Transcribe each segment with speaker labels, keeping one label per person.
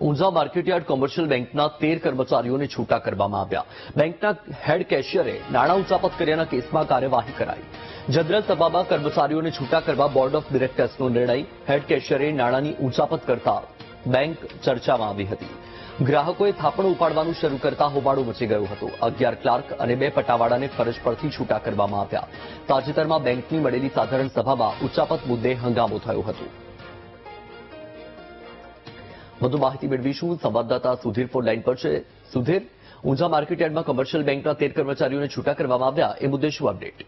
Speaker 1: Unjha market yard commercial બેંકના 13 કર્મચારીઓને છૂટા કરવામાં આવ્યા. બેંકના હેડ કેશિયરે નાણાં ઉચાપત કર્યાના કેસમાં કાર્યવાહી કરાઈ. જનરલ સભામાં કર્મચારીઓને છૂટા કરવા બોર્ડ ઓફ ડિરેક્ટર્સનો નિર્ણય. હેડ કેશિયરે નાણાંની ઉચાપત કરતા બેંક ચર્ચામાં આવી હતી. ગ્રાહકોએ થાપણો ઉપાડવાનું શરૂ કરતા હોબાળો મચી ગયો હતો. 11 ક્લાર્ક અને 2 પટાવાળાને ફરજ પરથી છૂટા કરવામાં આવ્યા. તાજેતરમાં બેંકની મળેલી સાધારણ સભામાં ઉચાપત મુદ્દે હંગામો થયો હતો. વધુ માહિતી મેળવીશું. સંવાદદાતા સુધીર ફોન લાઈન પર છે. સુધીર, ઊંઝા માર્કેટયાર્ડમાં કોમર્શિયલ બેંકના 13 કર્મચારીઓને છૂટા કરવામાં આવ્યા, એ મુદ્દે શું અપડેટ?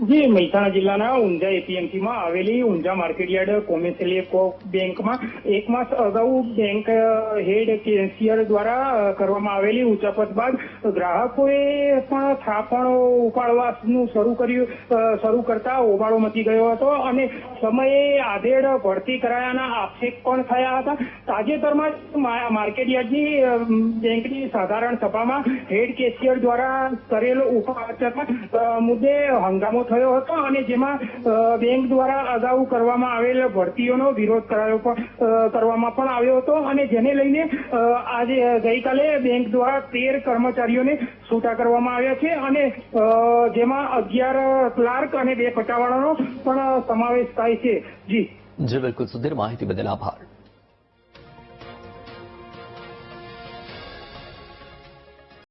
Speaker 2: જી, મહેસાણા જિલ્લાના ઊંઝા એપીએમસીમાં આવેલી ઊંઝા માર્કેટયાર્ડ કોમર્શિયલ બેંકમાં 1 માસ અગાઉ બેંક હેડ કેશિયર દ્વારા કરવામાં આવેલી ઉચાપત બાદ ગ્રાહકોએ પણ થાપણો ઉપાડવાનું શરૂ કરતા હોબાળો મચી ગયો હતો અને સમયે આધેડ ભરતી કરાયાના આક્ષેપ પણ થયા હતા. તાજેતરમાં માર્કેટયાર્ડની બેંકની સાધારણ સભામાં હેડ કેશિયર દ્વારા કરેલ ઉપાચક મુદ્દે હંગામો થયો હતો અને જેમાં બેંક દ્વારા અગાઉ કરવામાં આવેલ ભરતીઓનો વિરોધ કરવામાં પણ આવ્યો હતો અને જેને લઈને આજે ગઈકાલે બેંક દ્વારા 13 કર્મચારીઓને છૂટા કરવામાં આવ્યા છે અને જેમાં 11 ક્લાર્ક અને 2 પટાવાળાનો પણ સમાવેશ થાય છે. જી
Speaker 1: બિલકુલ સુધીર, માહિતી બદલ આભાર.